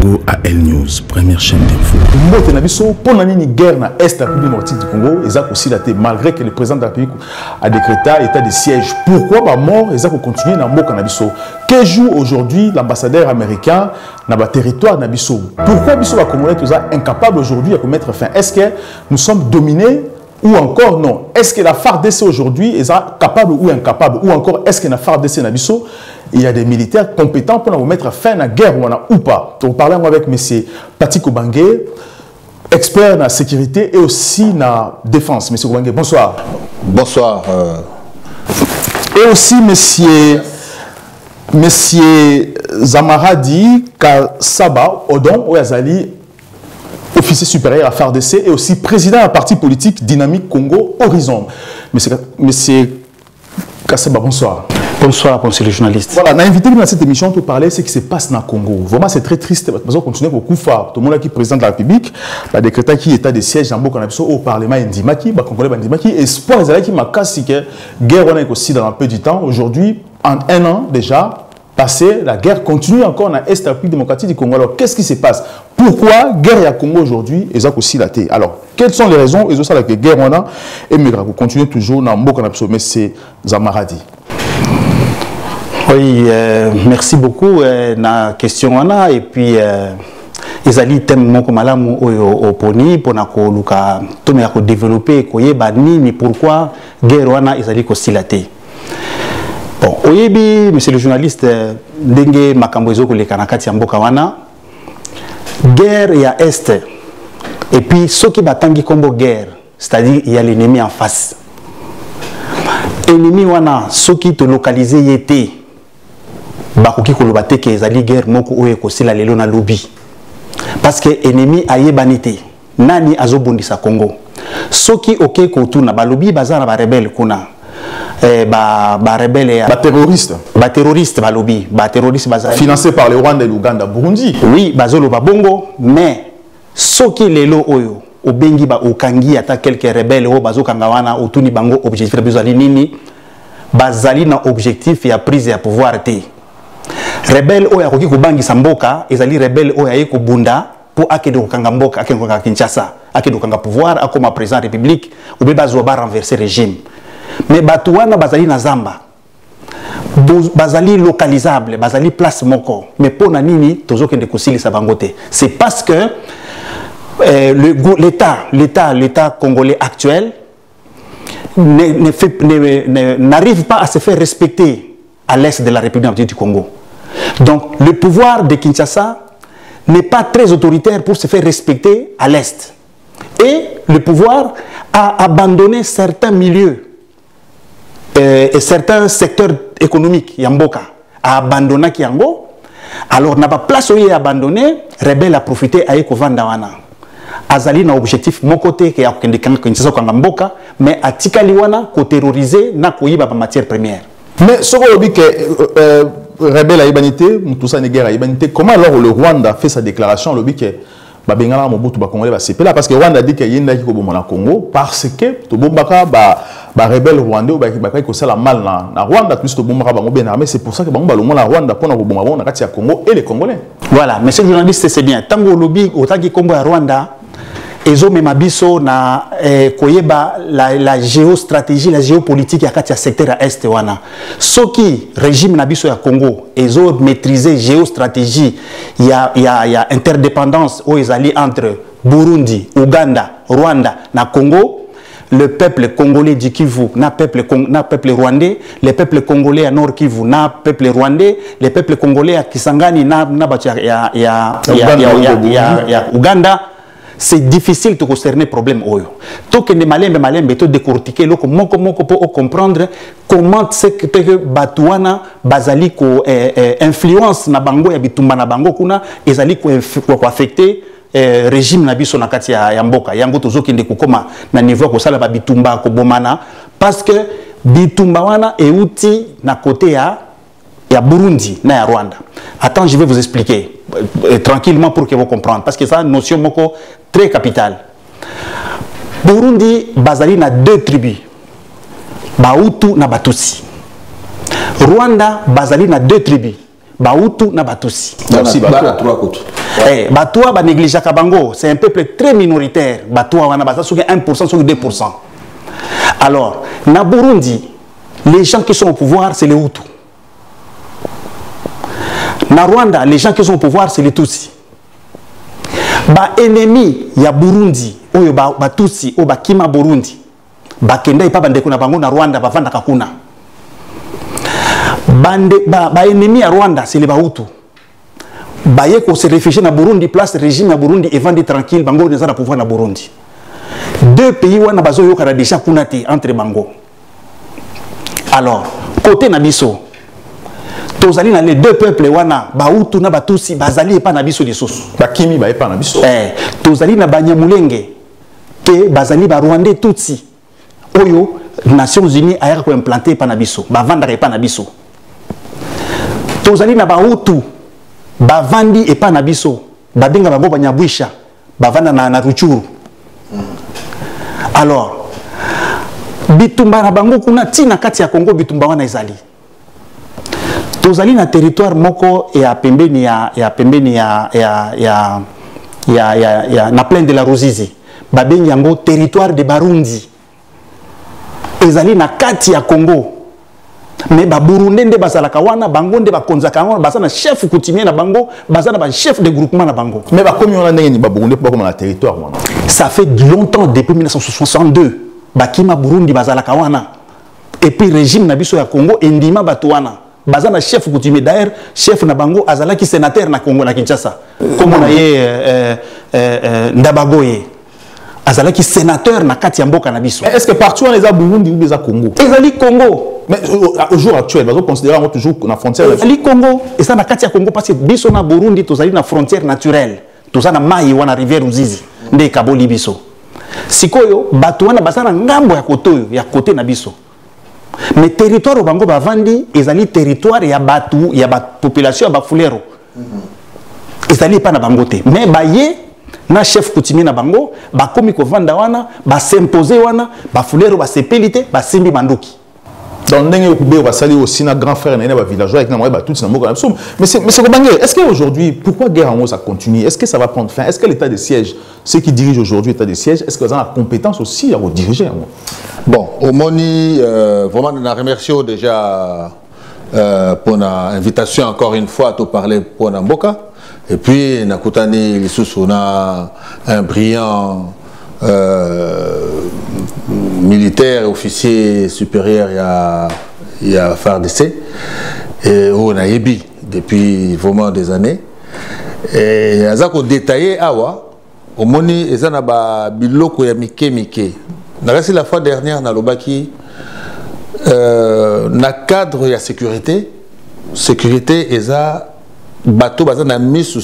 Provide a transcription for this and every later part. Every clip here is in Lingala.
Congo à L News, première chaîne d'info. Mbote na biso pour une guerre na est la République démocratique du Congo, ils ont aussi daté malgré que le président de la République a décrété état de siège. Pourquoi ba mort ils ont continué na mboka na biso? Que joue aujourd'hui l'ambassadeur américain na ba territoire na biso? Pourquoi biso ba Congolais tous incapables aujourd'hui à mettre fin? Est-ce que nous sommes dominés ou encore non? Est-ce que la FARDC aujourd'hui est capable ou incapable? Ou encore est-ce que la FARDC na biso il y a des militaires compétents pour nous mettre fin à la guerre ou pas? Donc, parlons avec M. Pati Kobange, expert en sécurité et aussi en défense. M. Kobange, bonsoir. Bonsoir. Et aussi M. Zamaradi Kassaba Odon, Oyazali, officier supérieur à FARDC et aussi président d'un parti politique Dynamique Congo Horizon. M. Kassaba, bonsoir. Bonsoir, monsieur le journaliste. Voilà, on a invité dans cette émission pour parler de ce qui se passe dans le Congo. Vraiment, c'est très triste parce qu'on continue beaucoup fort. Tout le monde qui est président de la République, le décrété qui est état de siège dans au Parlement Ndimaki, le Congolais Ndimaki, espoir qui m'a cassé que la guerre on est aussi dans un peu du temps. Aujourd'hui, en un an déjà, passé, la guerre continue encore dans l'Est de la République démocratique du Congo. Alors, qu'est-ce qui se passe? Pourquoi la guerre à Congo aujourd'hui est aussi la tête? Alors, quelles sont les raisons? Ils ont ça la guerre on a et mais vous continuez toujours dans le mais c'est Zamaradi. Oui, merci beaucoup na question wana et puis ezali thème moko malamu au poni pour na ko luka to me ko développer ko yeba nini pourquoi guerre wana ezali ko silaté. Bon, oyebi monsieur le journaliste ndenge makambo ezoko leka na kati ya mboka wana guerre ya est et puis soki batangi kombo guerre, c'est-à-dire il y a l'ennemi en face. Ennemi wana soki to localiser yete bakoki koloba te ke ezali guerre moko oyo ekosila lelo na lobi parce que ennemi ayebani te nani azobundisa Congo soki oke kotuna balobi baza na ba rebelle kuna ba rebelle ya ba terroriste balobi ba terroriste baza financé par le Rwanda et l'Ouganda, Burundi. Oui, bazoloba bongo mais soki lelo oyo obengi ba okangi ata quelques rebelles o bazokanga wana otuni bango objectif bezali nini bazali na objectif ya prise ya pouvoir te. Rebelle oya koki kubangisa mboka ezali rebelle oya yeko bunda pour akede kokanga mboka akede kokanga Kinshasa akede kokanga pouvoir akoma président république ou bazwa ba renverser régime mais batu wana bazali na zamba bazali localisable bazali place moko mais pona nini tozokende kosilisa bango te? C'est parce que l'état congolais actuel n'arrive pas à se faire respecter à l'est de la République du Congo. Donc, le pouvoir de Kinshasa n'est pas très autoritaire pour se faire respecter à l'est. Et le pouvoir a abandonné certains milieux et certains secteurs économiques, Yamboka, a abandonné Kiango. Alors, n'a pas place où il a abandonné, rebelle a profité à Ekovandawana. Azali na objectif mon côté qui a Kinshasa Kangamboka, mais a Tikaliwana ko terroriser na koyiba ba matière première. Mais ce qu'on dit que rebelle à Ibanité, tout ça n'est guerre à Ibanité, comment alors le Rwanda fait sa déclaration, le dit que Babengala Mobutu ba Congolais va se là parce que Rwanda dit qu'il y a une qui au Congo parce que to bombaka ba rebelle rwandais ou ba ko sala mal na Rwanda plus to bombaka ba bien armé, c'est pour ça que ba le monde Rwanda pour na bombaka na kati ya Congo et les Congolais. Voilà, monsieur le journaliste c'est bien. Tango lobby otaki Congo à Rwanda ezo memabiso na koyeba la géostratégie, la géopolitique ya kati ya secteur ya est wana. Soki régime na biso ya Congo ezo maîtriser géostratégie ya interdépendance o ezali entre Burundi, Ouganda, Rwanda na Congo, le peuple congolais du Kivu na peuple rwandais, les peuples congolais à Nord Kivu na peuple rwandais, les peuples congolais à Kisangani na batu ya Ouganda. C'est difficile de concerner le problème. Tout que les malins de décortiquer, pour comprendre comment c'est que Batouana, Bazali, influence na bango ya bitumba na bango kuna, ezali ko affecter régime na biso na kati ya mboka. Yango tozo kende kokoma na niveau ko sala ba bitumba ko bomana parce que bitumba wana euti na côté ya Burundi na ya Rwanda. Attends, je vais vous expliquer tranquillement pour que vous compreniez parce que ça notion moko très capitale. Burundi bazali na deux tribus, Bahutu na Batusi. Rwanda bazali na deux tribus, Bahutu na Batusi. Batoua ba néglige Kabango, c'est un peuple très minoritaire. Batoua wana basa sur 1%, sur 2%. Alors, na Burundi, les gens qui sont au pouvoir, c'est les Hutus. Na Rwanda, les gens qui sont au pouvoir, c'est les Tutsis. Ba ennemi ya Burundi, oyo ba Tutsi, o ba kima Burundi. Ba kenda ipa bandeko na bango na Rwanda, ba vanda kakuna. Ba ennemi ya Rwanda, c'est les Bahutu. Baye ko se réfugier na Burundi, place régime na Burundi et vendre tranquille, bango neza na pouvoir na Burundi. Deux pays wana bazo yo kara déjà kunati entre bango. Alors, côté Nabiso, tozali na les deux peuples wana, Bahutu na Batusi, bazali pa Nabiso lisusu. Bakimi ba pa Nabiso. Tozali na Banyamulenge, ke bazali ba Rwandais Tutsi. Oyo, Nations Unies a ko implanté pa Nabiso, ba vendre pa Nabiso. Tozali na Bahutu, ba vandi et pa Nabiso, ba benga bango Banyabwisha, ba vanda na Ruchuru. Alors, bitumba na bango kuna tina kati ya Congo bitumba wana ezali. Tozali na territoire moko ya pembeni na plaine de la Ruzizi. Babengi yango territoire de Barundi. Ezali na kati ya Congo. Mais ba Burundi nde bazalaka wana bango nde bakonzaka wana bazana chef coutumier na bango, bazana ba chef de groupement na bango. Mais ba komi wana ndenge ni ba Burundi pas comme na territoire wana. Ça fait longtemps depuis 1962. Bakima Burundi bazalaka wana. Et puis régime na biso ya Congo endima bato wana. Bazana chef coutumier d'ailleurs chef na bango azalaki sénateur na Congo na Kinshasa. Comme on a Ndabagoye. Azalaki sénateur na kati ya mboka na biso. Est-ce que partout on les a Burundi ou les a Congo? Ezali Congo. Mais au jour actuel, on considère toujours la frontière. Ezali Congo. Et ça na kati ya Congo parce que biso na Burundi tozali na frontière naturelle. Tozana mai wana rivière Ruzizi. Nde kaboli biso. Sikoyo bato wana basana ngambo ya kotoyo ya côté na biso. Mais territoire bango bavandi ezali territoire ya batu ya ba population ba fulero. Ezali pa na bango te. Mais baye na chef coutumier na bango ba komi ko vanda wana ba s'imposer wana ba fulero ba sepelite ba simbi mandoki. Dans ndenge okube ba sali aussi na grand frère na ba villageois avec na moye ba tout na moko na biso. Mais c'est Kobange, est-ce qu'aujourd'hui pourquoi guerre en haut ça continue? Est-ce que ça va prendre fin? Est-ce que l'état de siège, ceux qui dirigent aujourd'hui l'état de siège, est-ce qu'ils ont la compétence aussi à diriger? Bon, au Moni, vraiment, nous remercions déjà pour l'invitation encore une fois à te parler pour Namboka. Et puis, Nakutani Lissous, on a un brillant militaire, officier supérieur, il y a FARDC, et on a Ebi depuis vraiment des années. Et il y a détaillé, au Moni, il y a biloko ya mike. La fois dernière, dans l'Obaki, na cadre de sécurité et ça, bateau a mis sur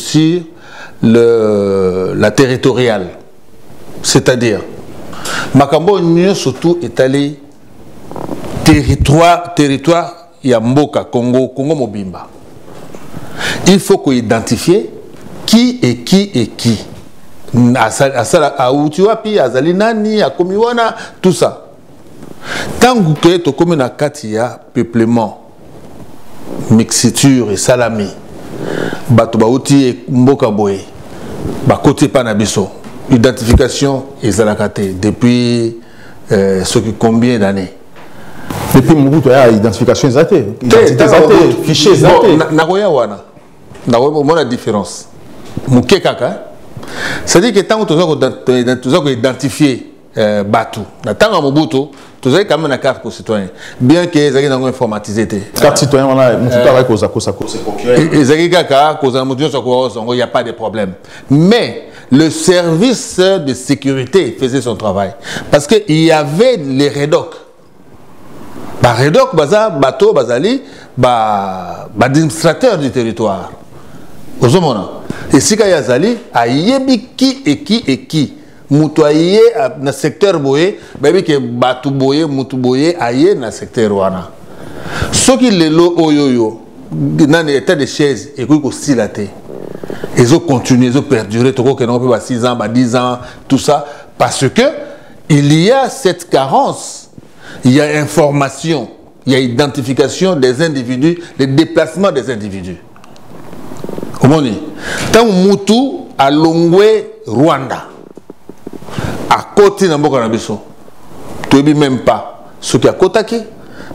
la territoriale. C'est-à-dire, Makambo Union surtout est allé territoire Yamboka, Congo Mobimba. Il faut qu'on identifie qui est qui. À Utuapi, à Zalinani, à Komiwana, tout ça. Tant que tu as na katia peuplement, mixiture et salami, batoubaouti et mbokaboé, côté panabiso, identification et zalakate depuis combien d'années? Depuis mon bout, identification exacte, fichier exact. Nagoya wana, nagoya la différence. Mouké kaka. C'est-à-dire que tant que tu as identifié Batou, tant que Mobutu, tu as quand même une carte pour citoyen, bien que les gens informatisé. Carte citoyen, on a il n'y a pas de problème. Mais le service de sécurité faisait son travail. Parce qu'il y avait les REDOC. REDOC, Bateau, Bazali, administrateur du territoire. Et si il y a Zali, qui est qui Moutoye dans le secteur boye, baby que Batou boye, Moutou boye, aye dans le secteur wana. Ce qui est lo oyoyo, dans l'état de chaise, et qu'on aussi la té. Ils ont continué, ils ont perduré, tout que non peut pas 6 ans, 10 ans, tout ça, parce que il y a cette carence, il y a information, il y a identification des individus, les déplacements des individus. omoni tant mutu a longwe Rwanda à côté na mboka na biso toyebi même pas ce qui a kotaki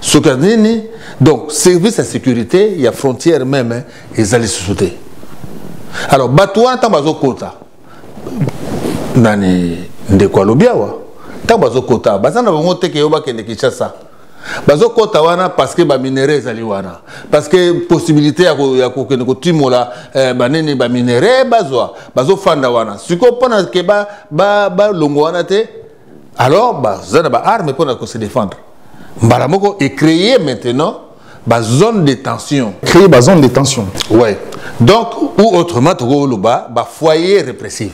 ce qui a nini donc service à sécurité il y a frontière même ils allaient se sauter alors batouana tant bazo kota nani ndeko alobiawa tant bazo kota bazana bango teke yoba kende Kinshasa bazo kota wana parce que ba minéraux ezali wana parce que possibilité ya ko kende ko timola banene ba minéraux bazo fanda wana siko pona ke ba longo wana te alors bazana ba arme pona ko se défendre mbala moko est créé maintenant ba zone de tension créer ba zone de tension ouais donc ou autrement to ba foyer répressif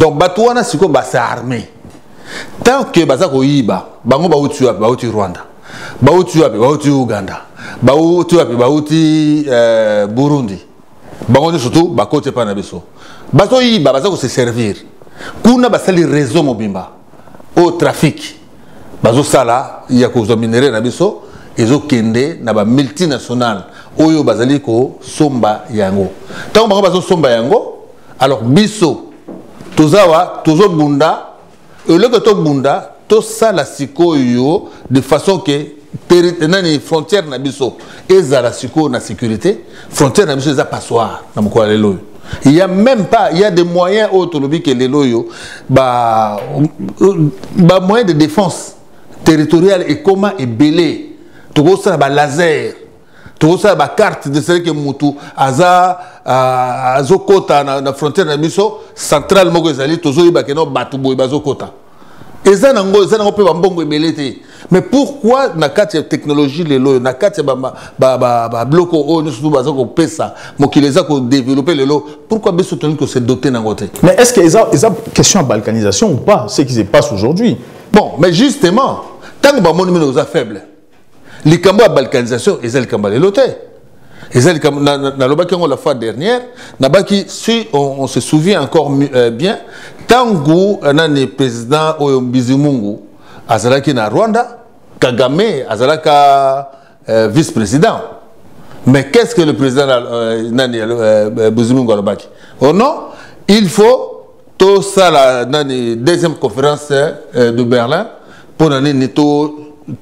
donc batouana siko ba c'est armé tant que baza ko yiba bango ba uti Rwanda bauti wapi bauti Uganda bauti wapi bauti Burundi bango ni surtout bakote pa na biso bazo yiba baza ko se servir kuna basali réseau mobimba au trafic bazo sala ya ko minéraux na biso ezo kende na ba multinational oyo bazali ko somba yango tant bango bazo somba yango alors biso tozawa tozo bunda et le que to bunda tout ça la sikoyo de façon que les frontières na biso ezala siko na sécurité frontière na biso eza passoire na moko lelo il y a même pas il y a des moyens autonomes que lelo yo ba moyen de défense territoriale et comment est belé to ça ba laser to ça ba carte de celle que mutu aza azokota na frontière na biso centrale moko ezali tozo yiba ke no batu boy bazokota. Mais pourquoi na kati technologie lelo na kati ba bloco o nous surtout baza ko pesa mokileza ko développer lelo pourquoi beso tenu que c'est doté na ngote. Mais est-ce que ça question de balkanisation ou pas ce qui se passe aujourd'hui? Bon mais justement tant que ba moni mino za faible les cambo à balkanisation et les cambo lelo te et les cambo na lobaki ngo la fois dernière na baki si on se souvient encore bien tangu nani président oyo Bizimungu azalaki na Rwanda Kagame azalaka vice-président mais qu'est-ce que le président nani Bizimungu alobaki oh non il faut tout ça la nani deuxième conférence de Berlin pour nani tout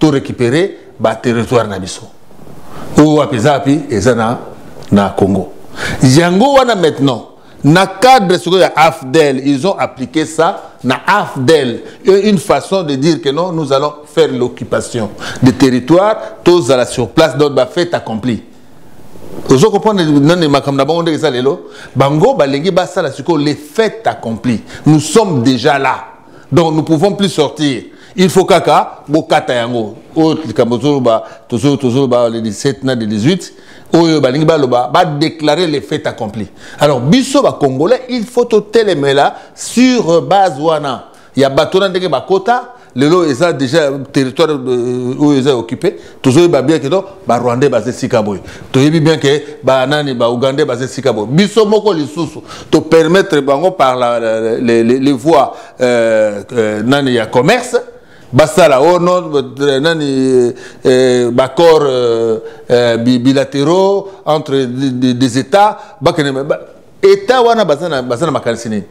récupérer ba territoire na biso ou apizapi ezana na Congo yango wana maintenant na cadre de AFDEL, ils ont appliqué ça na AFDEL, une façon de dire que non, nous allons faire l'occupation des territoires, tous à la surplace, donc bah fait accompli. Vous comprenez les faits accomplis. Nous sommes déjà là, donc nous ne pouvons plus sortir. Il faut kaka bokata yango autre kambozo ba toujours ba le 17 na de 18 oyo balingi ba loba ba déclarer les faits accomplis. Alors biso ba congolais il faut totelemela là sur base wana ya batona ndenge bakota lelo eza déjà territoire où ils ont occupé toujours ba bien que non ba rwandais ba sika boy to yebi bien que ba nani ba ougandais ba sika boy biso moko lisusu to permettre bango par les voies nani ya commerce basala oh non nani accords bilatéraux entre des états état wana bazana makanisini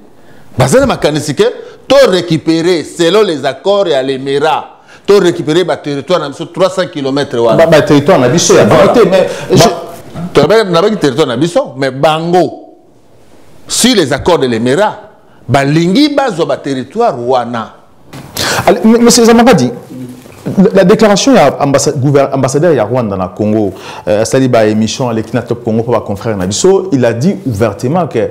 bazana makanisike to récupérer selon les accords et les Émirats to récupérer ba territoire na biso 300 km wana ba territoire na biso ya volonté mais na ba territoire na biso mais bango si les accords de l'Émirat balingi bazo ba territoire wana. Monsieur Zamagadi, la déclaration de l'ambassadeur de Rwanda dans le Congo, c'est-à-dire l'émission à l'Ekina Top Congo pour ma confrère Nabiso, il a dit ouvertement que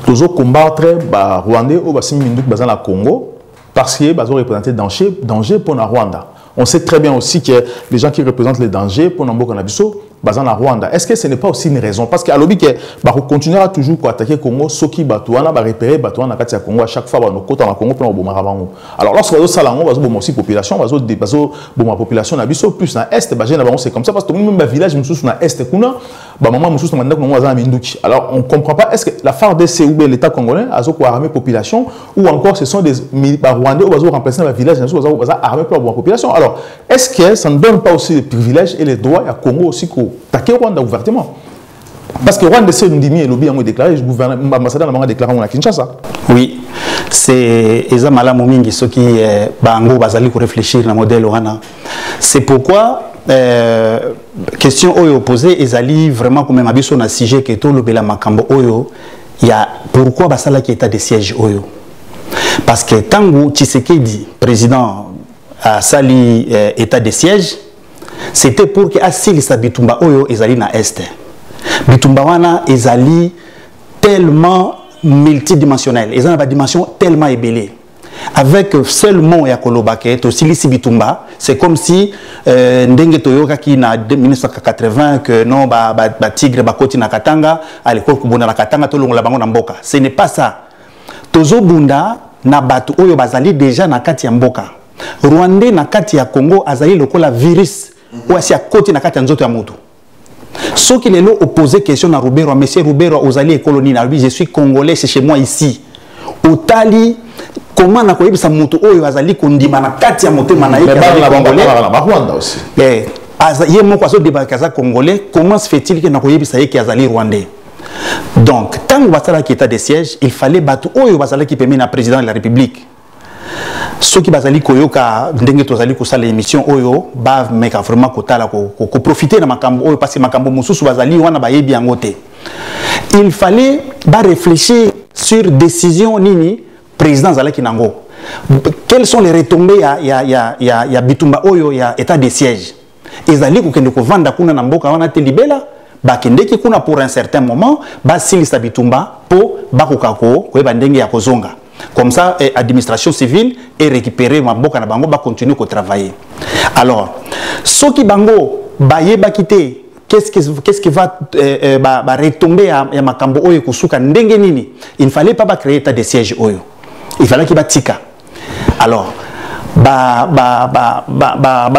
tous les combattre les Rwandais ou les Mindouk dans le Congo parce qu'ils représentent danger pour le Rwanda. On sait très bien aussi que les gens qui représentent les dangers pour Nambo Kanabiso, basant la Rwanda. Est-ce que ce n'est pas aussi une raison? Parce qu'à l'objet, on continuera toujours à attaquer le Congo, ceux qui Batouana, repérer Batouana dans le Congo à chaque fois, on côté dans le Congo pour nous alors, lorsque on a on aussi population, on a population nabiso plus dans l'Est, c'est comme ça parce que même le village, nous sommes dans l'Est, alors on ne comprend pas, est-ce que la FARDC ou l'État congolais a armé population ou encore ce sont des Rwandais ou ont remplacé le village, ils ont armé pour la population. Alors, est-ce que ça ne donne pas aussi les privilèges et les droits à Congo aussi pour attaquer Rwanda ouvertement? Parce que Rwanda c'est Ndimi et Lobi ont déclaré, l'ambassadeur a déclaré à Kinshasa. Oui, c'est Eza Malamu mingi ceux qui bango bazali ko réfléchir na modèle wana. C'est pourquoi question oyo posée ezali vraiment comme mabiso na sujet que to lobela makambo oyo il y a pourquoi basala qui état de siège oyo. Parce que tangu Tshisekedi président a sali état de siège, c'était pour que asili sa bitumba oyo ezali na est. Bitumba wana ezali tellement multidimensionnel, ils ont une dimension tellement ébélée. Avec seulement ya kolobake to silisi bitumba, c'est comme si ndenge toyoka ki na 1980 que non ba tigre ba koti na Katanga, à l'école kubona na Katanga to longola bango na mboka. Ce n'est pas ça. Tozo bunda na batu oyo bazali déjà na kati ya mboka. Rwandais na kati ya Congo azali lokola virus ou asi ya koti na kati ya nzoto ya mutu. Ceux qui l'ont opposé question à Roubero, monsieur Roubero, aux alliés colonie, je suis congolais, c'est chez moi ici. Au Tali, comment on a connu ça moto oyo azali kondima na kati ya moto manaïka congolais. Rwanda aussi. Yé mon kwaso débarquer congolais, comment se fait-il que na koyebi ça qui azali rwandais? Donc, tant que basala qui était de siège, il fallait battre oyo basala qui permet na président de la République. Ceux qui bazali koyoka ndenge tozali kosala émission oyo ba meka vraiment kotala ko profiter na makambo oyo parce que makambo mususu bazali wana ba yebi yango te. Il fallait ba réfléchir sur décision nini président zalaki nango. Quelles sont les retombées ya bitumba oyo ya état de siège. Ezali ko kende ko vanda kuna na mboka wana te libela ba kendeki kuna pour un certain moment ba silisa bitumba po ba kokako ko ba ndenge ya kozonga. Comme ça, l'administration civile est récupérée, ma boka na bango va continuer à travailler. Alors, ceux qui bango baye ba quitter, qu'est-ce qui va retomber à makambo oyo kusuka ndenge nini? Il ne fallait pas créer état de siège oyo. Il fallait qu'il batika. Alors,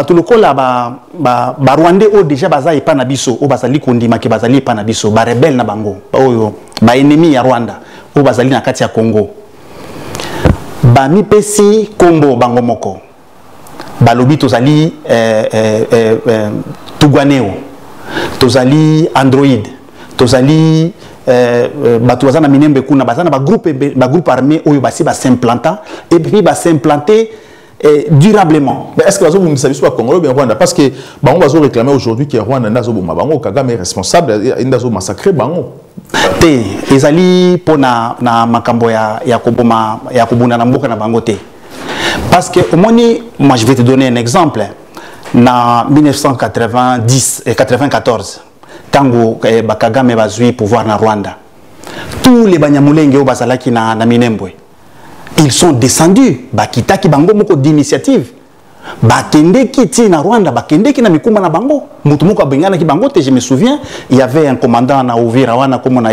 tulokola Rwandais o déjà bazali pa na biso o bazali kondima ke bazali pa na biso ba rebelle na bango oyo ba ennemi ya Rwanda o bazali na kati ya Congo. Bami pesi kombo bango moko balobi tozali tugwaneo tozali android tozali batu bazana minembe kuna bazana ba groupe armé oyo basi ba s'implanter et puis ba s'implanter durablement. Mais est-ce que vous ne savez pas Congo bien Rwanda parce que bango bazo réclamer aujourd'hui que Rwanda ndazo boma bango Kagame est responsable ndazo massacrer bango. Te ezali pona na makambo ya koboma ya kobuna na mboka na bango te. Parce que moi je vais te donner un exemple. Na 1990 et 94 tango Kagame bazui pouvoir na Rwanda. Tous les banyamulenge o bazalaki na Minembwe. Ils sont descendus bakitaki bango moko d'initiative. Bakende kiti na Rwanda, bakende ki na mikuma na bango. Mutu moko abengana ki bango te, je me souviens, il y avait un commandant na Uvira wana comme on a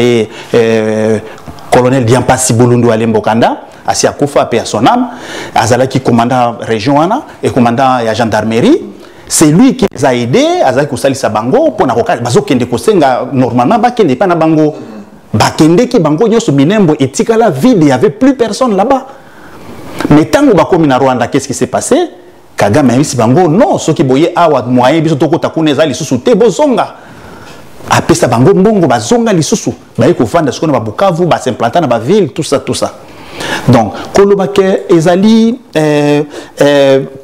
colonel Diampasi Bolundu Alembokanda, asi akufa pe à son âme, azalaki commandant région wana et commandant ya gendarmerie. C'est lui qui les a aidés, azalaki kosalisa bango pona kokala bazokende kosenga normalement bakende pa na bango. Bakende ki bango nyoso Minembwe etikala vide, il y avait plus personne là-bas. Mais tant que bakomi na Rwanda, qu'est-ce qui s'est passé? Kagame a dit bango non, ceux qui boye awa moyen biso toko takuneza lisusu te bozonga. Apesa bango mbongo bazonga lisusu. Ba ko fanda siko na Bukavu, ba s'implanter na ba ville, tout ça. Donc kolobake ezali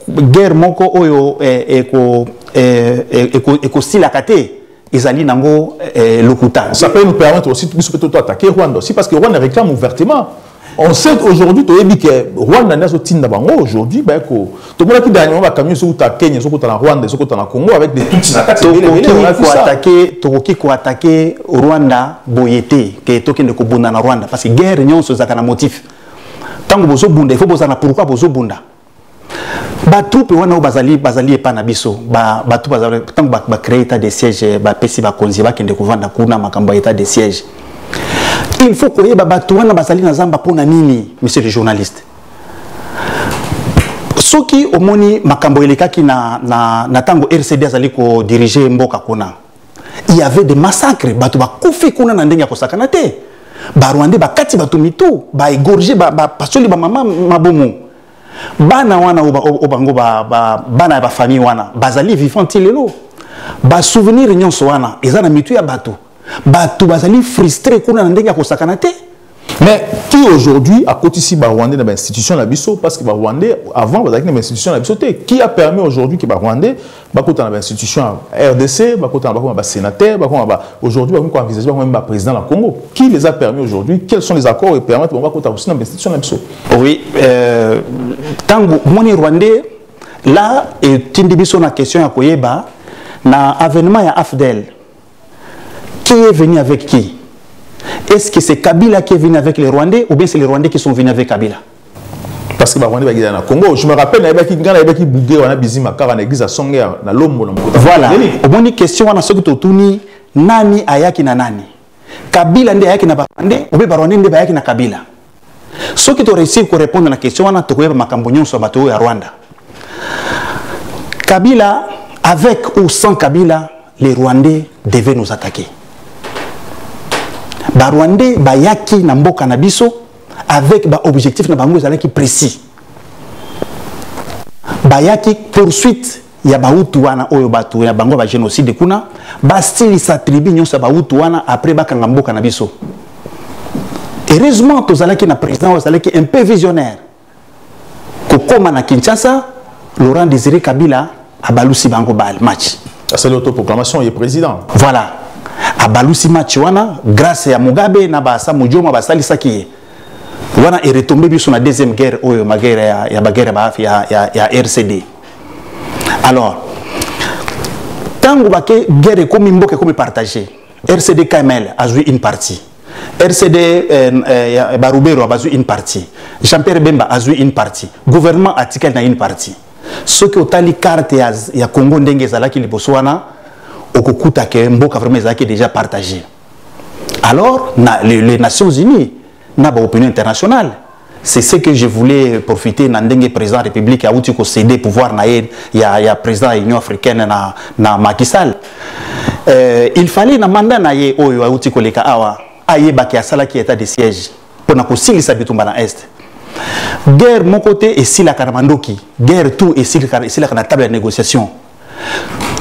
guerre moko oyo eko silakate. Ezali nango lokuta. Ça peut nous permettre aussi de attaquer Rwanda aussi parce que Rwanda réclame ouvertement. On sait aujourd'hui que Rwanda n'a pas aujourd'hui tout le monde qui dernièrement va camion sur Kenya, sur Rwanda, sur Congo avec des tutsis. Tokoki ko attaquer Rwanda boyete que toki ne ko bunda na Rwanda parce que guerre nyon so zakana motif. Tango bozo bunda il faut bozana pourquoi bozo bunda. Ba troupe wana bazali pa na biso ba troupe bazali tango ba créer état de siège ba pesi ba konzi ba kende ko vanda kuna makamba état de siège. Il faut que les basali na zamba pona nini, monsieur le journaliste. Soki omoni makambo elekaki na tango RCD azali ko diriger mboka kuna. Il y avait des massacres, batu ba kufi kuna na ndenge ya kosakana te. Ba Rwanda ba kati batu mitu, ba égorger ba pasoli ba mama mabomu. Bana wana obango bana ba famille wana, bazali vivant lelo. Ba souvenir nyonso wana, ezana mitu ya batu. bato bazali frustré kuna ndenge ya kosakana te. Mais qui aujourd'hui a cotisé les Rwandais dans l'institution de l'Abisso parce que les Rwandais, avant, ils avaient une institution de l'Abisso. Qui a permis aujourd'hui que les Rwandais, dans l'institution RDC, dans le sénateur, aujourd'hui, ils ont envisagé le président du Congo. Qui les a permis aujourd'hui? Quels sont les accords qui permettent aussi dans l'institution de l'Abisso? Oui, tant que les Rwandais, là, et Tindibiso na question à Koyeba, na avènement à Afdel, qui est venu avec qui? Est-ce que c'est Kabila qui est venu avec les Rwandais ou bien c'est les Rwandais qui sont venus avec Kabila? Parce que les Rwandais sont au Congo. Je me rappelle, il y a des Bougé, on a Bizima, car en église à Songé, dans l'homme. Voilà. Au moins, une question, on a ce que tu as nani ayaki na nani? Kabila ndi ayaki na Rwandais ou bien Rwandais ndi ayaki na Kabila? Ce qui tu réussi à répondre à la question, on a trouvé Makambonyon sur bateau à Rwanda. Kabila, avec ou sans Kabila, les Rwandais devaient nous attaquer. Les Rwandais bayaki na mboka na biso avec ba objectif na bango ezalaki précis. Bayaki poursuite ya bautu wana oyo batu ya bango ba génocide kuna ba style sa tribu nyonso ba bautu wana après bakanga mboka na biso. Heureusement tozalaki na président ozalaki un peu visionnaire. Kokoma na Kinshasa, Laurent Désiré Kabila abalusi bango bal match. C'est l'autoproclamation, il est président. Voilà. Abalusi match wana grâce à Mugabe na basa mujoma basali saki. Wana est retombé sur la deuxième guerre oyo ma guerre ya RCD. Alors tango baké guerre comme mboke comme partagé. RCD KML a joué une partie. RCD Barubero a joué une partie. Jean-Pierre Bemba a joué une partie. Gouvernement Atikel na une partie. Ce qui otali carte ya Congo ndenge zalaki libosoana okukuta ke mboka vraiment zalaki déjà partagé. Alors les Nations Unies na ba opinion internationale. C'est ce que je voulais profiter na ndenge président de la République a outi ko céder pouvoir na ya président de l'Union africaine na Macky Sall. Il fallait na mandat na ye oyo a outi ko leka awa aye ba ki asala ki état de siège pour na ko silisa bitumba na est. Guerre mon côté et si la Karamandoki, guerre tout et si la table de négociation.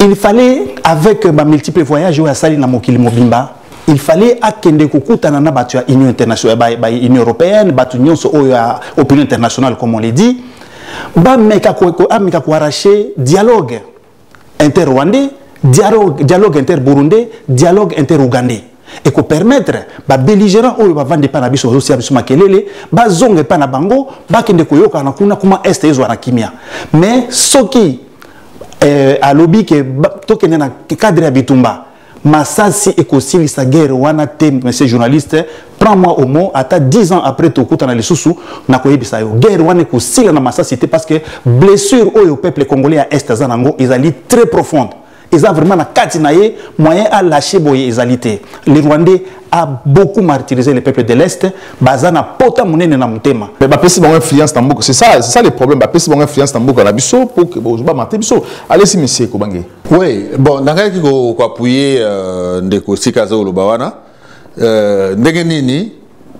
Il fallait avec ma multiples voyages à Sali na Mokili Mobimba, il fallait akende kukuta na batu ya Union internationale, Union européenne, batu union so opinion internationale comme on l'a dit, ba meka ko arracher dialogue inter-rwandais, dialogue inter-burundais, dialogue inter-ougandais. Et qu'on permettre ba belligérant oyo ba vendre pana biso aussi biso makelele ba zonge pana bango ba kende koyoka na kuna kuma est ezo na kimia mais soki a lobby que to kende na cadre ya bitumba masasi ekosili sa guerre wana te monsieur journaliste prends-moi au mot ata 10 ans après to kuta na lisusu na koyebisa yo guerre wana ekosila na masasi te parce que blessure oyo peuple congolais à est zanango ezali très profonde. Ils ont vraiment moyen à lâcher boye égalité. Les Rwandais a beaucoup martyrisé le peuple de l'Est. Bazana pota munene na mutema. Mais ba pesi bon influence tamboka. C'est ça le problème. Ba pesi bon influence tamboka la biso pour que bo ba maté biso. Allez-y monsieur Kobange. Oui, bon nakaki ko appuyer ndeko sikazo lobawana. Ndenge nini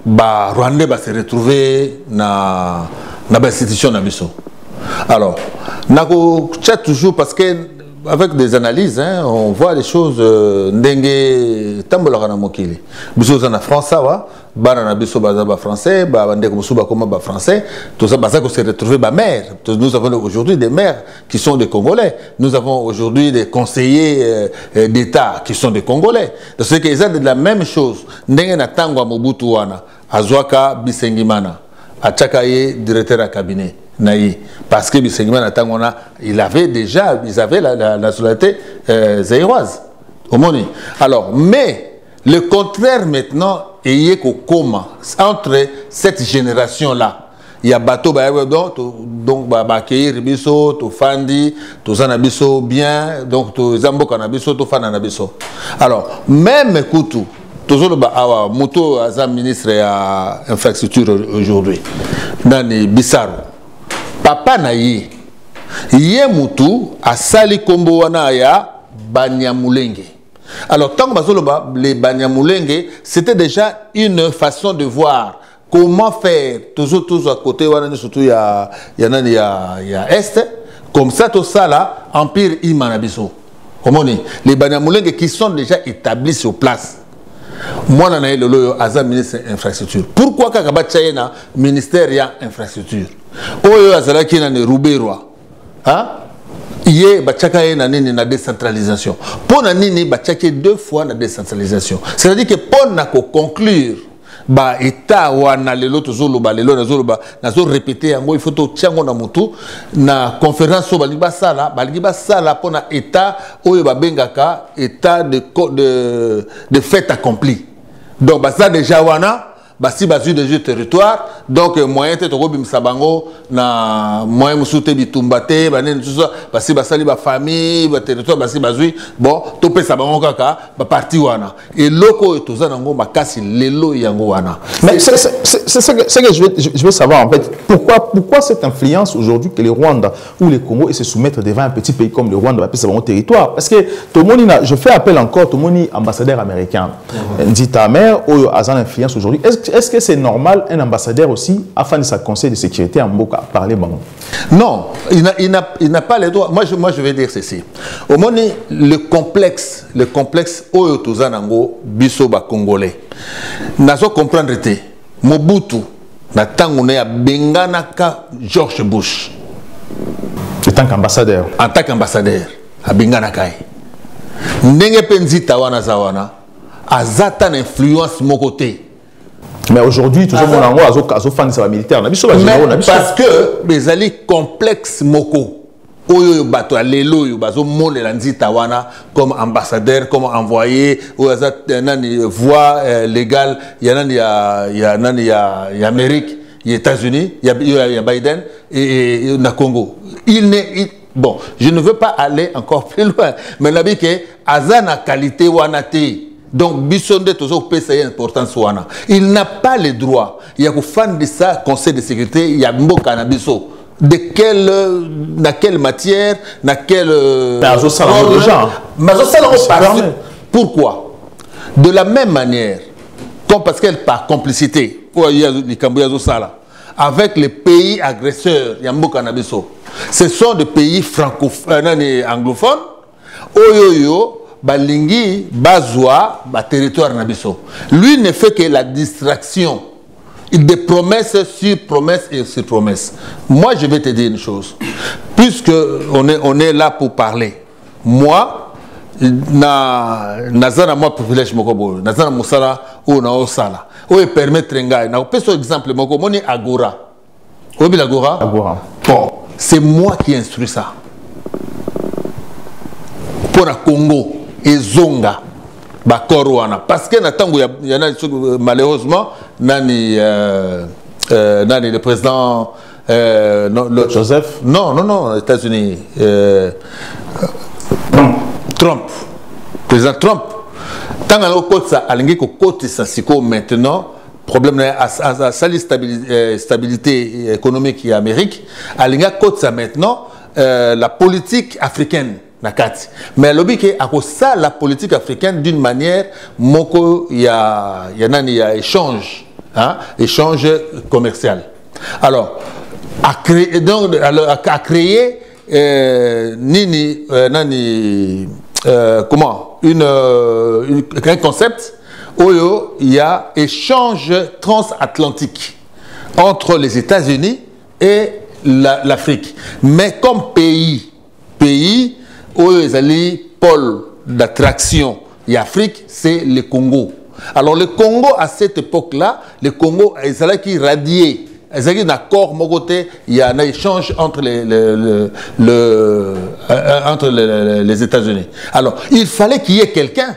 ba Rwandais ba se retrouver na ba institution na biso. Alors, nako chat toujours parce que avec des analyses, hein, on voit les choses ndenge tambolaka na mokili. Biso za na France wa, bana na biso baza ba français, ba ndeko musuba koma ba français, tout ça baza ko se retrouver ba maire. Nous avons aujourd'hui des maires qui sont des Congolais. Nous avons aujourd'hui des conseillers d'État qui sont des Congolais. Donc c'est qu'ils ont de la même chose. Ndenge na tango Mobutu wana, azwaka Bisengimana, achakaye directeur à cabinet. Parce que il avait déjà la nationalité zaïroise. Alors, mais le contraire maintenant est comment entre cette génération-là. Il y a bateau donc accueillir biso to fandi to zanabiso bien donc to zambo kanabiso to fana nabiso. Alors, même Koutu toujours awa moto azam ministre à infrastructure aujourd'hui. Nani Bissaro. Papa na ye mutu asali kombo wana ya Banyamulenge. Alors tant que les Banyamulenge, c'était déjà une façon de voir comment faire toujours à côté wana surtout ya est comme ça tout ça là empire Imanabiso. Comment les Banyamulenge qui sont déjà établis sur place. moi na le loyo aza ministre infrastructure pourquoi kakaba tchaina ministère ya infrastructure oyo azala ki na ne Ruberwa hein Yé, bachaka na nini na décentralisation. Pour na nini bachaka 2 fois na décentralisation. C'est-à-dire que pour na ko conclure ba état wana lelo tozolo ba lelo na zo répéter yango il faut to tiango na mutu na conférence so baliba sala pour na état oyo ba bengaka état de fait accompli. Donc ba ça déjà wana basi bazu de territoire donc moyen te toko bimisa bango na moyen musute bitumbate banene tout ça basi basali ba famille ba territoire basi bazui bon to pesa bango kaka ba parti wana et loko toza nango makasi lelo yango wana. Mais c'est ce que je veux savoir en fait, pourquoi cette influence aujourd'hui que le Rwanda ou le Congo et se soumettre devant un petit pays comme le Rwanda va son territoire, parce que tout le monde je fais appel encore tout le monde ambassadeur américain dit ta mère ou a une influence aujourd'hui. Est-ce que c'est normal un ambassadeur aussi, afin de sa conseil de sécurité en Mboka, parler bon? Non, il n'a pas les droits. Moi, je vais dire ceci. Au moment le complexe Oyo Tozanango, Bisoba Congolais, n'a pas comprendre te. Mobutu, na tangone a Benganaka George Bush. En tant qu'ambassadeur. En tant qu'ambassadeur, à Benganakai. Nenge Penzita wana zawana, a zatan influence mon côté. Mais aujourd'hui, tout le monde a fan de militaire. Parce que les alliés complexes moko, oyo bato alelo yo bazo mole lanzi tawana comme ambassadeur, comme envoyé, ou nani voix légale, il y a Amérique, il y a États-Unis, il y a Biden et na Congo. Bon, je ne veux pas aller encore plus loin, mais la que azana qualité wanate. Donc, Bissonde toujours pèse importance wana. Il n'a pas le droit. Il y a fan de ça, Conseil de sécurité, il y a Mboka na biso. De quelle matière, dans quelle pourquoi? De la même manière, comme parce qu'elle par complicité, avec les pays agresseurs, il y a Mboka na biso. Ce sont des pays francophones, anglophones. Oyoyo. Balingi, Bazwa, territoire Nabiso. Lui ne fait que la distraction. Il des promesses sur promesses et sur promesses. Moi, je vais te dire une chose. Puisque on est là pour parler. Moi, nazana moi privilège moko nazana musala ou na osala. O permettre ngai. Na peso exemple moko moni Agora. Obi l'Agora? Agora. Bon, c'est moi qui instruis ça. Pour le Congo. Et Zonga Bakorwana parce que natango y en a malheureusement nani le président Joseph non États-Unis Trump président Trump tant à ça alingi ko côté ça siko maintenant problème à sa stabilité économique et Amérique alinga côté ça maintenant la politique africaine. Mais le but est à la politique africaine d'une manière, il y a échange, hein, échange commercial. Alors, à créer comment un concept où il y a échange transatlantique entre les États-Unis et l'Afrique. Mais comme pays où les alliés pôle d'attraction et Afrique, c'est le Congo. Alors le Congo, à cette époque-là, le Congo, ils allaient qui radier. Ils allaient d'accord, mon côté, il y a un échange entre les États-Unis. Alors, il fallait qu'il y ait quelqu'un.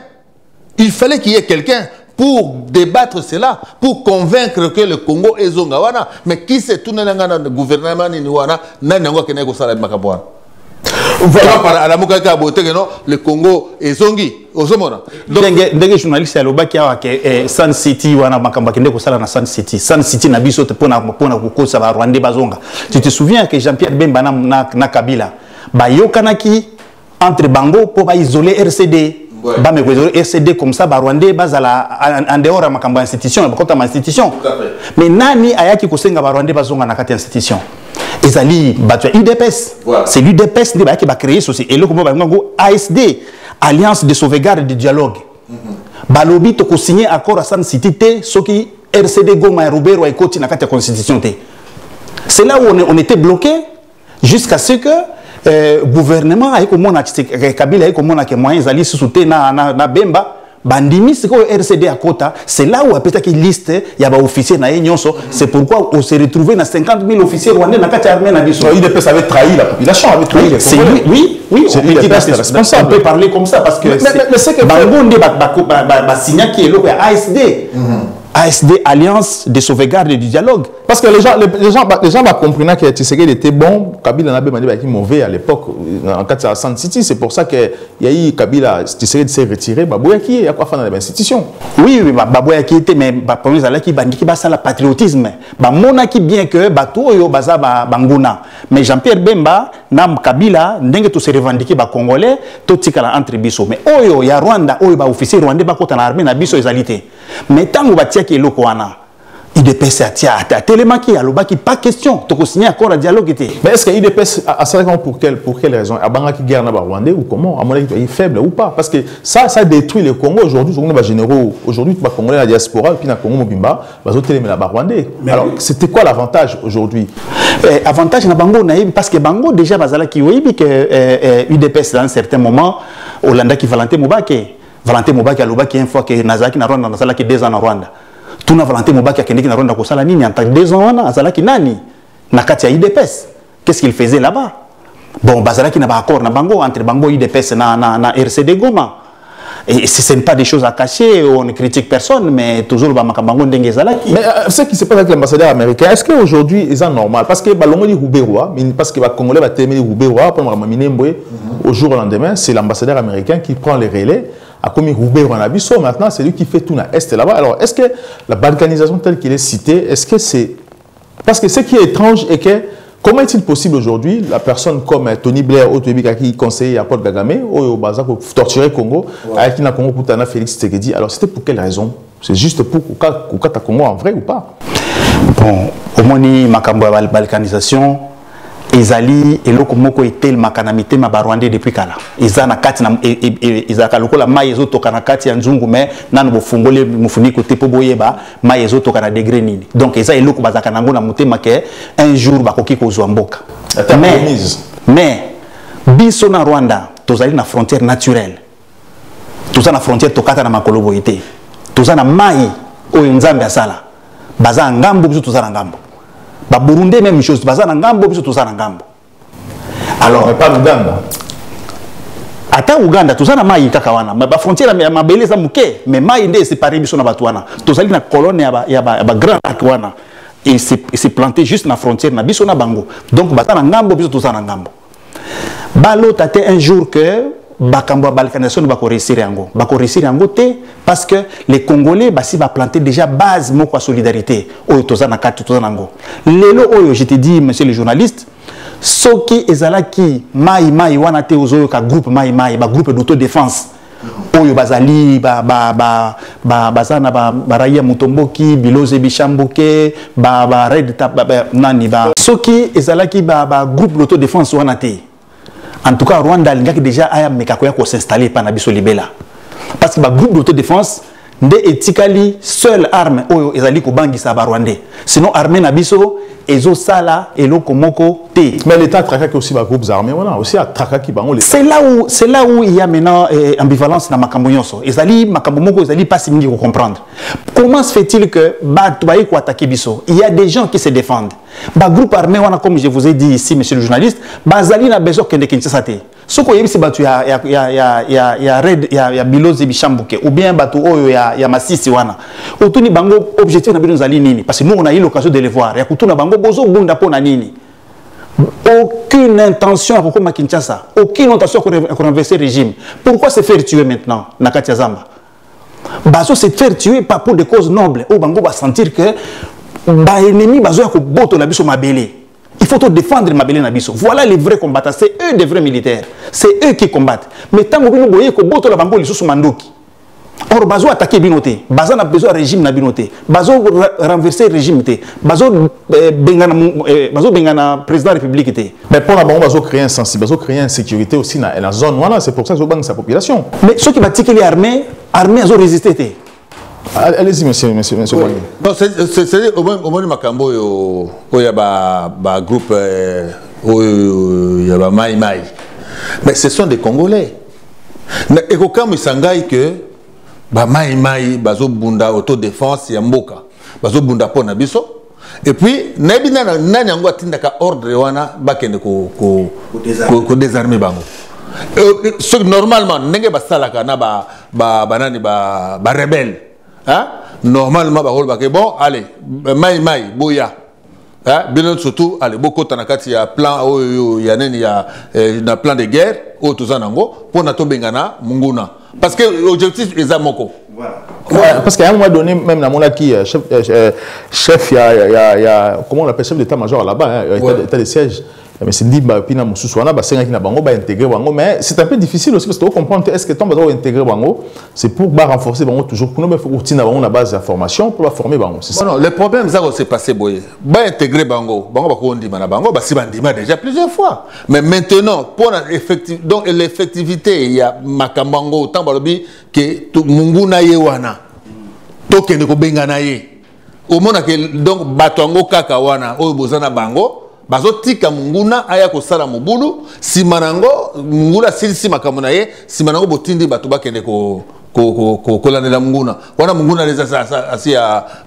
Il fallait qu'il y ait quelqu'un pour débattre cela, pour convaincre que le Congo est Zongawana. Mais qui s'est tourné dans le gouvernement Niwana, n'a pas de Makabouane. Voilà. Le Congo est zongi. Donc, les journalistes à Sun City, Sun City, Sun City, tu te souviens que Jean-Pierre Bemba na Kabila, Bayokanaki entre Bango pour isoler RCD. RCD comme ça, Rwandais, en dehors de ma institution, mais Nani Ayaki Kosenga Rwandais, Bazonga na institution. Ezali UDPS, c'est l'UDPS qui va créer ceci. Et le ASD, Alliance de sauvegarde du dialogue. balobi to ko signer accord à San City té ce qui RCD Goma et Robert et Koti na kati constitution té. C'est là où on était bloqué jusqu'à ce que gouvernement a comme on a Kabila comme on a que moyens ali sous na Bemba bandimi c'est que RCD à Kota, c'est là où a peut-être qu'il liste il y a ba officier na nyonso, c'est pourquoi on s'est retrouvé na 50 000 officiers rwandais na kati armée na biso. UDPS avait trahi la population, avait trahi les Congolais. Oui, c'est responsable. On peut parler comme ça parce que c'est que Bango ndé ba signa qui est là ASD. ASD, Alliance de sauvegarde et du dialogue. Parce que les gens comprennent que Tshisekedi était bon, Kabila n'a pas été mauvais à l'époque, en cas de San City. C'est pour ça qu'il y a eu Kabila, Tshisekedi s'est retiré, Babouyaki, il y a quoi faire dans les institutions. Oui, Babouyaki était, mais Babouyaki qui bandiki basa le patriotisme. Monaki bien que Batoyo baza Banguna. Mais Jean-Pierre Bemba, Nam Kabila, n'engue tout se revendiquer Congolais, tout tikala entre biso. Mais Oyo, ya Rwanda, Oyo ba officier rwandais bakota na armée na biso ezalité. Mais tant que batia qui est lokoana. IDPS a tellement qu'il y a pas question de signer un accord de dialogue. Mais est-ce que l'IDPS a ça pour quelle raison? A Bangaki guerre na Rwandais ou comment? À mon avis, il est faible ou pas? Parce que ça détruit le Congo aujourd'hui. On est généraux aujourd'hui, les Congolais la diaspora et puis dans Congo Mobimba, les autres les Rwandais. Alors c'était quoi l'avantage aujourd'hui? Avantage na Bango naïb parce que Bango déjà bazala qui oui que UDPS dans un certain moment Hollanda qui Valentin Mobake a loba qui une fois que Nazaki na Rwanda nazala qui 2 ans en Rwanda. Tout na Valentin Mobake a kendeki na Rwanda ko sala nini en tant que 2 ans na azala qui nani na kati ya IDPS. Qu'est-ce qu'il faisait là-bas? Bon bazala qui na ba accord na Bango entre Bango IDPS na RCD Goma. Et ce n'est pas des choses à cacher, on ne critique personne, mais toujours Bango ndenge zalaki. Mais ce qui se passe avec l'ambassadeur américain, est-ce qu'aujourd'hui c'est normal? Parce que Balongo dit Rouberois, parce que les Congolais va terminer Rouberois, au jour au lendemain, c'est l'ambassadeur américain qui prend les relais. A commis Roubaix en Abisso, maintenant c'est lui qui fait tout dans l'Est là-bas. Alors est-ce que la balkanisation telle qu'il est citée, est-ce que c'est... Parce que ce qui est étrange est que, comment est-il possible aujourd'hui, la personne comme Tony Blair, qui conseille à Paul Kagame, au Baza pour torturer Congo, avec qui n'a Congo pour Félix Tshisekedi, alors c'était pour quelle raison? C'est juste pour Kata Congo en vrai ou pas? Bon, au moins, Makambo la balkanisation, ezali eloko moko etel makanamite mabarwande depuis kala ezana kati na ezaka lokola mai ezotoka na kati ya nzungu mais nanu bofungole mufuniko te po boyeba mai ezotoka na degré nini donc eza eloko bazaka nango na motema ke un jour bakoki kozwa mboka mais biso na Rwanda tozali na frontière naturelle toza na frontière tokata na makolo boyete toza na mai oyo nzambe asala baza ngambo biso toza na ngambo. Ba Burundi même chose, baza na ngambo biso toza na ngambo. Alors mais pas Uganda. Ata Uganda toza na mai kaka wana, ba frontière ya mabele za muke, mais mai nde séparé biso na batu wana. Tozali na colonne ya ba grand lac wana. Et c'est planté juste na frontière na biso na bango. Donc bata na ngambo biso toza na ngambo. Balo tate un jour que Bakambo balkanisation bako réussir yango te parce que les Congolais basi va planter déjà base moko solidarité oyo toza na kati toza nango lelo oyo je te dis monsieur le journaliste soki ezalaki mai wana te ozoyo ka groupe mai ba groupe d'autodéfense oyo bazali bazana baraya mutomboki biloze bishambuke red nani soki ezalaki groupe d'autodéfense wana te. En tout cas, Rwanda a déjà s'installer par Nabiso Libela. Parce que le groupe d'autodéfense nde etikali seule arme oyo ezali ko bangisa ba Rwandais. Sinon armée Nabiso ezo sala eloko moko te. Mais l'État traque aussi les groupes armés, on a aussi à traquer qui bango les. C'est là où il y a maintenant ambivalence dans makambo nyonso. Ezali makambo moko ezali pas si mingi ko comprendre. Comment se fait-il que batu baye ko attaquer biso? Il y a des gens qui se défendent. Ba groupe armé wana comme je vous ai dit ici monsieur le journaliste, bazali na besoin kende Kinshasa te. Soko yebisi batu ya red ya bilozi bishambuke ou bien batu oyo ya masisi wana. Otuni bango objectif na bino zali nini? Parce que nous on a eu l'occasion de les voir. Ya kutuna bango bozo bunda pona nini? Aucune intention à Kinshasa, aucune intention à renverser le régime. Pourquoi se faire tuer maintenant na Katia Zamba? Bazo se faire tuer pas pour des causes nobles. Au bango va sentir que ba ennemi bazo ya ko boto na biso mabele. Il faut défendre mabele na biso. Voilà les vrais combattants, c'est eux des vrais militaires. C'est eux qui combattent. Mais tant que vous voyez que boto la bango lisusu mandoki. Or, bazo attaquer binoté, bazo n'a besoin de régime na binoté, bazo renverser régime té, bazo bengana président de la République té. Mais pour la banque, bazo créer un sensible, bazo créer une sécurité aussi dans la zone. Voilà, c'est pour ça que bazo banque sa population. Mais ceux qui battent les armées azo résister té. Allez-y, monsieur. Non, c'est au moins Makambo, il y a un groupe, il y a Mai Mai. Mais ce sont des Congolais. Et quand il s'engage que Mai Mai, bazo bunda autodéfense, il y a Mboka, bazo bunda pour Nabiso. Et puis, Nabina Nanyango tindaka ordre wana bakende ko désarmer bango. Normalement, nenge basalaka na banani ba rebelle. Hein? Normalement, bon, allez, Mai, Boya. Hein? Bien surtout, allez, beaucoup de y a plan, il y a plan de guerre, pour Nato Bengana, Munguna. Parce que l'objectif est à Moko. Voilà. Parce qu'à un moment donné, même dans mon acquis, chef, il y a, comment on appelle, chef d'état-major là-bas, il y a état de siège. Mais c'est dit pina mususuana basenga kina bango ba intégrer bango, mais c'est un peu difficile aussi parce que vous comprendre est-ce que tant ba intégrer bango c'est pour renforcer bango toujours pour nous mais faut continuer bango na base d'information pour former bango, c'est ça. Non, le problème ça s'est passé boye ba intégrer bango ba ko ndima na bango ba si bandima déjà plusieurs fois, mais maintenant pour donc l'effectivité il y a makambango tant balobi que munguna yewana tokende ko benga na ye au monde que donc batongo kaka wana o bozana bango bazo tika munguna aya ko sala mobulu simanango mungula silisi makamona ye simanango botindi bato bakende ko lanela munguna wana munguna leza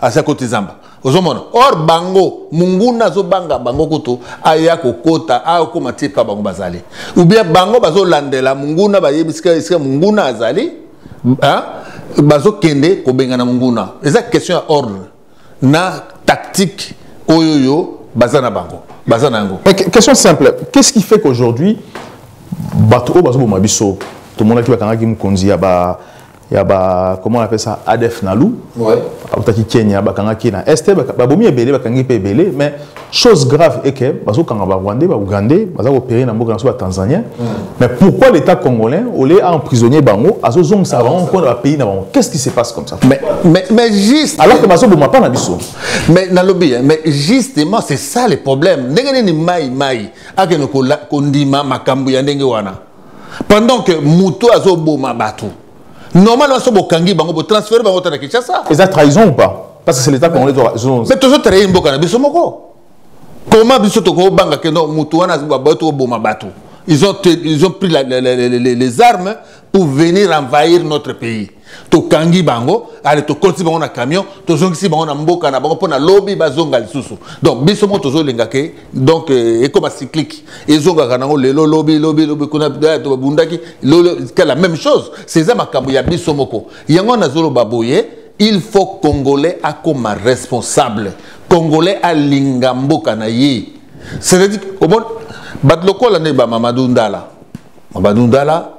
asia kotizamba ozomona or bango munguna zo banga bango kutu aya ko kota aya ko matika bango bazali ou bien bango bazo landela munguna ba yebisika munguna azali hein bazo kende ko benga na munguna eza question ya ordre na tactique oyoyo bazana bango. Mais question simple, qu'est-ce qui fait qu'aujourd'hui, tout le monde qui va comment on appelle ça, ADF Nalou, Kenya, Est, mais chose grave est que Rwandais, opéré dans le Tanzanien. Mais pourquoi l'État congolais, a emprisonné Bango, a pays qu'est-ce qui se passe comme ça? Mais juste. Alors que pas mais justement, c'est ça le problème. Pendant que Mouto a boma batou. Normalement, si vous vous transférez votre Kinshasa. Est-ce trahison ou pas? Parce que c'est l'État congolais. Mais toujours trahi Mboka Bisomoko. Comment Bisotoko Banga Keno Moutouana Bato Boma Batou? Ils ont pris les armes pour venir envahir notre pays. To kangi bango, allez to kolti bango na camion, to zongisi bango na mboka na bango pona lobby bazonga lisusu. Donc bisomo tozo lengake, donc et comme cyclique. Et zonga kanango lelo lobby kuna to bundaki, la même chose. C'est ça makambo ya bisomoko. Yango na zolo baboye, il faut Congolais a comme responsable. Congolais a lingamboka na ye. C'est-à-dire comment batloko la ne ba Mamadou Ndala. Mamadou Ndala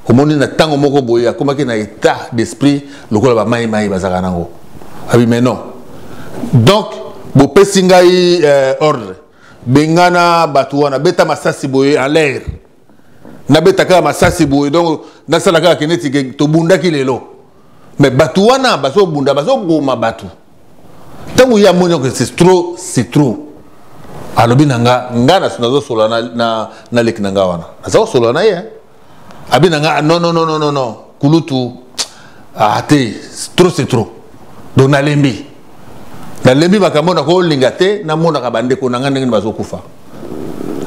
comment on a tant moko boya comment qu'il a état d'esprit le quoi ba mai bazaka nango abi mais non donc bo pesingai ordre bengana batuana beta masasi boye en l'air na beta ka masasi boye donc na sala ka keneti to bunda ki lelo mais batuana baso bunda baso goma batu tangu ya monyo que c'est trop alobi nanga ngana sunazo solana na leknanga wana azo solana ye Abinanga non kulutu c'est trop donc na lembi bakamona ko lingate na mona ka bande ko nanga ndenge bazokufa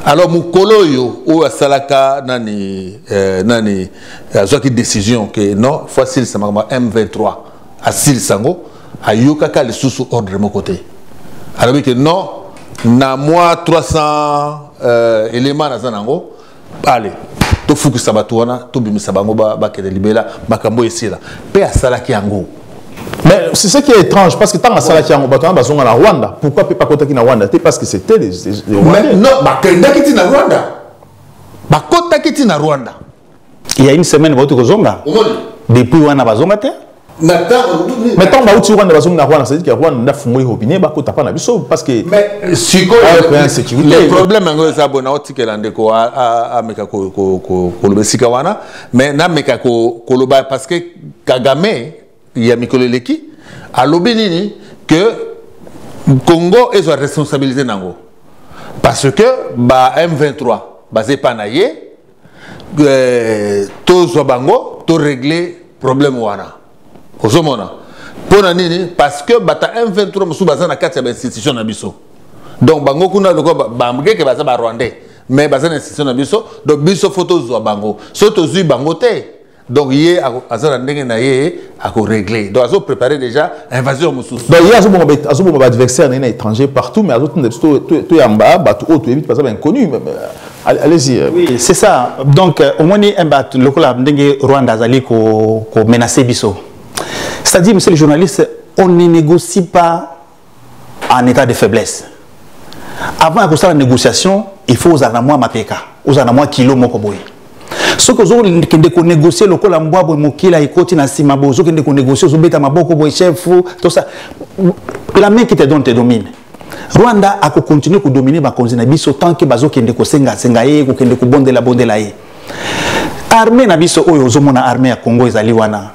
alors mukolo yo o asalaka nani azaki décision que non facile ça m'a M23 asil sango ayoka ka le sous ordre de mon côté alors que non na moi 300 éléments na zanango allez to fuku sabatuana to bimisa bango ba kede libela makambo esila pe asala ki yango. Mais c'est ce qui est étrange parce que tant asala ki yango batona bazonga na Rwanda, pourquoi pas kota ki na Rwanda? C'est parce que c'était les Rwandais. Non, ba kenda ki na Rwanda. Ba kota ki na Rwanda. Il y a une semaine votre kozonga. Depuis wana bazonga te? Maintenant, Baouti Rwanda, c'est-à-dire que Rwanda a fumé l'opinion, parce que. Mais le problème, c'est que parce que Kagame, il y a Mikolo Leki, à l'obéni que Congo est sa responsabilité. Parce que M23, basé par Naye, tout Zobango, tout régler problème wana. Parce que bata M23 musu bazana kati ya institution na biso. Donc bango kuna loko bamge ke baza ba rwandais mais bazana institution na biso donc biso photo zo bango. Soto zui bango te. Donc yé azana ndenge na yé a ko régler. Donc azo préparer déjà invasion musu. Donc il y a azo bon adversaire na étranger partout mais azo tout yamba batu auto évite parce que inconnu. Allez-y. Oui, c'est ça. Donc au moins un bat lokola ndenge Rwanda azali ko menacer biso. C'est-à-dire, monsieur le journaliste, on ne négocie pas en état de faiblesse. Avant de faire la négociation, il faut aux anamoi mapeka, aux anamoi kilo mokoboy. Ce que vous avez négocié, le colamboi, mokila, ikoti na simabo, ce que vous avez négocié, vous avez maboko, boy chef, tout ça. La main qui te donne te domine. Rwanda a continué à dominer ma continent biso tant que bazo kende ko senga sengaye, ko kende ko bonde la ye. Armée na biso oyo zomona armée à Congo ezali wana.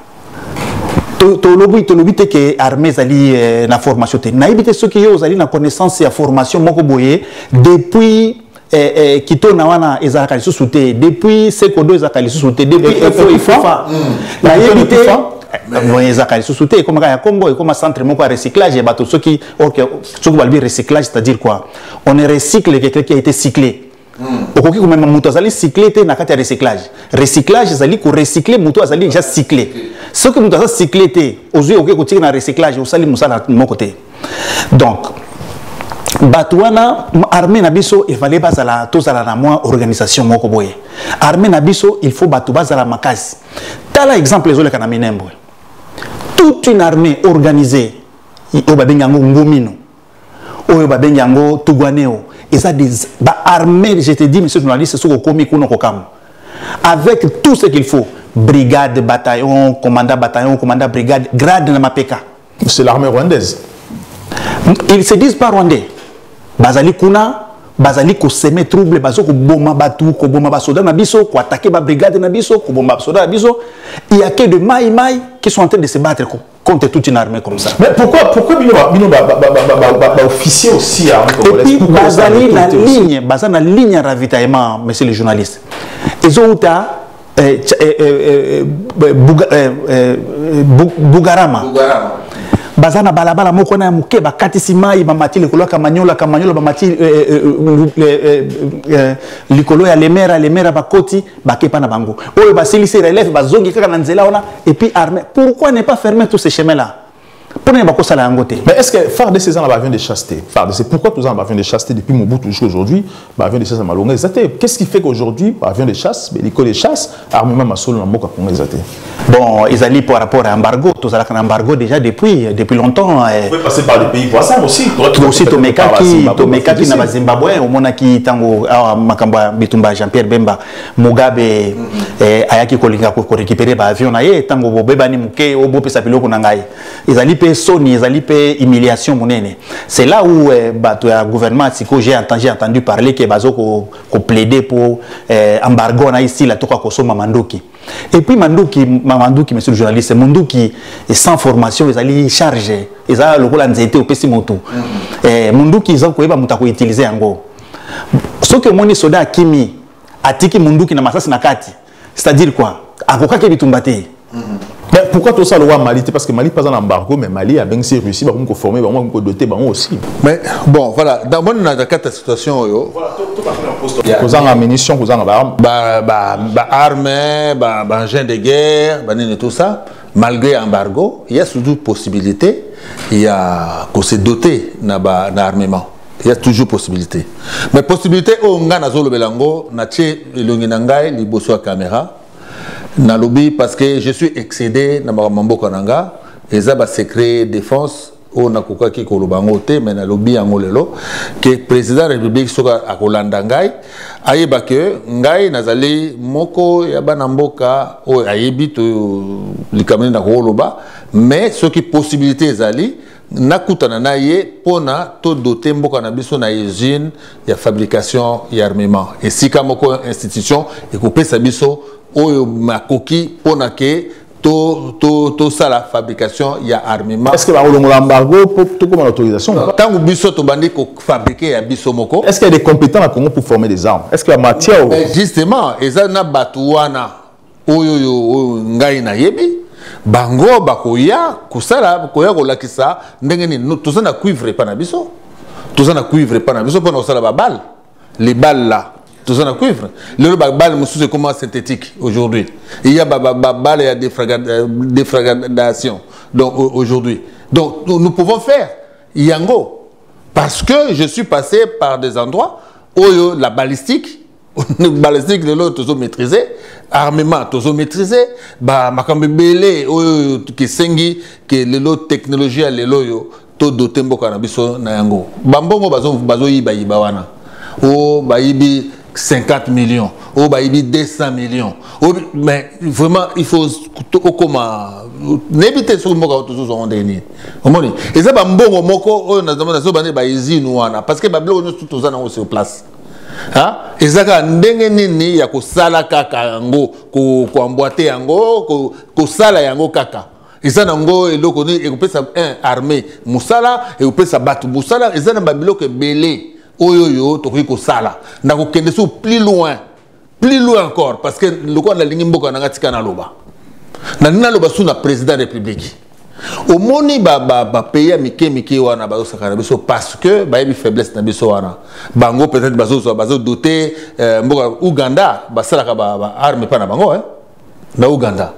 Tolobi te que armée zali na formation te na ibite ceux qui yo zali na connaissance et formation moko boye depuis kito na wana ezaka lisusu te depuis sekondo ezaka lisusu te depuis FOIFA na ibite ezaka lisusu te comme ya Congo et comme centre moko recyclage et bato ceux qui balbi recyclage c'est-à-dire quoi on recycle quelqu'un qui a été cyclé. Okoki ko même moto azali cyclé te na kati ya recyclage ezali ko recycler moto azali déjà cyclé ce que moto azali cyclé te ozui okoki ko tika na recyclage osali musala moko te donc batwana armée na biso il fallait bazala tozala na moi organisation moko boye armée na biso il faut batu bazala makasi tala exemple ezoleka na Minembwe toute une armée organisée oyo babengango ngomino oyo babengango tugwaneo et ça des armées, je te dis, monsieur le journaliste, avec tout ce qu'il faut, brigade, bataillon, commandant brigade, grade dans ma PK. C'est l'armée rwandaise. Ils se disent pas rwandais. Bazali kuna, bazali ko semer trouble, bazo ko boma batu, ko boma basoda na biso, ko attaquer ba brigade na biso, ko boma basoda na biso. Il y a que de maï qui sont en train de se battre contre toute une armée comme ça. Mais pourquoi officier aussi à et puis bazali la ligne ravitaillement, monsieur le journaliste. Ils ont Bugarama. Bazana balabala moko na muke bakati simai bamati likolo kamanyola bamati likolo ya lemera bakoti bakepa na bango oyo basilisi relève bazongi kaka na nzela ona et puis armée pourquoi ne pas fermer tous ces chemins là pour ne pas ça la ngote. Mais est-ce que FARDC ces ans avion de chasteté FARDC pourquoi tous en avion de chasteté depuis Mobutu jusqu'à aujourd'hui avion de chasse à Malonga exacté qu'est-ce qui fait qu'aujourd'hui avion de chasse mais l'école de chasse armement masolo na mboka Congo exacté bon ils allaient par rapport à embargo tous à embargo déjà depuis longtemps vous pouvez passer par les pays voisins aussi Tomeka qui na Zimbabwe au mona ki tango makamba bitumba Jean-Pierre Bemba Mugabe ayaki kolinga ko récupérer ba avion na ye tango bobeba ni muke obo pesa biloko na ngai ils allaient Sony, ils allaient humiliation monene. C'est là où le gouvernement j'ai entendu parler que bazo ko plaider pour embargo na ici la toka kosoma Manduki. Et puis Manduki, monsieur le journaliste, Manduki est sans formation, ils allaient charger, ils allaient le rôle nzete au pesimoto. Manduki ils ont koyeba mutako utiliser ango. Ce que moni soda kimi atiki Manduki na masasi na kati. C'est-à-dire quoi? Akoka ke bitumbate. Mais pourquoi tout ça le roi Mali? Parce que Mali pas en embargo, mais Mali a bien réussi, on a formé, on a doté aussi. Mais bon, voilà, dans la situation, vous avez munitions, vous avez armes, engins de guerre, tout ça. Malgré l'embargo, il y a toujours possibilité, il y a qu'on se doter d'armement. Il y a toujours possibilité. Mais possibilité, on a le belango, on a le bosso à caméra. Na lobby parce que je suis excédé na mambo kananga et ça va secret défense on a koka ki kolobango te mais na lobby angolelo que président de la République soka akolanda ngai ayeba que ngai nazali moko ya bana mboka o ayebi to likamene na koloba mais ce qui possibilité ezali nakutana na ye pona to doter mboka na biso na usine ya fabrication ya armement et si kamoko institution ekopesa biso oyo makoki pona ke to ça la fabrication il y a armement. Est-ce que l'embargo pour tout comme l'autorisation? Tant que biso to bandi ko fabriquer à biso moko. Est-ce qu'il y a des compétents à Congo pour former des armes? Est-ce que la matière justement ezana batuwana oyo ngai na yebi bango bakoya kusala koya kolakisa ndenge ni tozana cuivre pa na biso. Tozana cuivre pa na biso pona osala ba balle. Les balles là tout ça na cuivre. Le balle c'est comment synthétique aujourd'hui. Il y a balle et défragmentation. Donc aujourd'hui. Donc nous pouvons faire yango parce que je suis passé par des endroits où la balistique les lots tous maîtrisés, armement tous maîtrisés, makambe belé qui sengi que les lots technologie les lots to doté mboka na biso na yango. Bambongo bazo yiba wana. O bayibi 50 millions, ou bah, 200 millions. Mais vraiment, il faut n'éviter ce que nous avons dit. Et ça, parce que nous sur place. Et ça, il y a sala kaka yango, ko emboîter yango, ko sala yango kaka. Et ça, nango et l'eau et on peut ça armée musala et on peut ça battre musala et ça n'a pas que belé. Oyoyo tokiko sala na ko kende so plus loin encore parce que le quoi la ligne mboka na tika na loba na loba sous na président de la république au moni ba pays mike wana ba osakana biso parce que ba yebi faiblesse na biso wana bango peut-être bazo doté mboka Uganda ba sala ka ba arme pa na bango na Uganda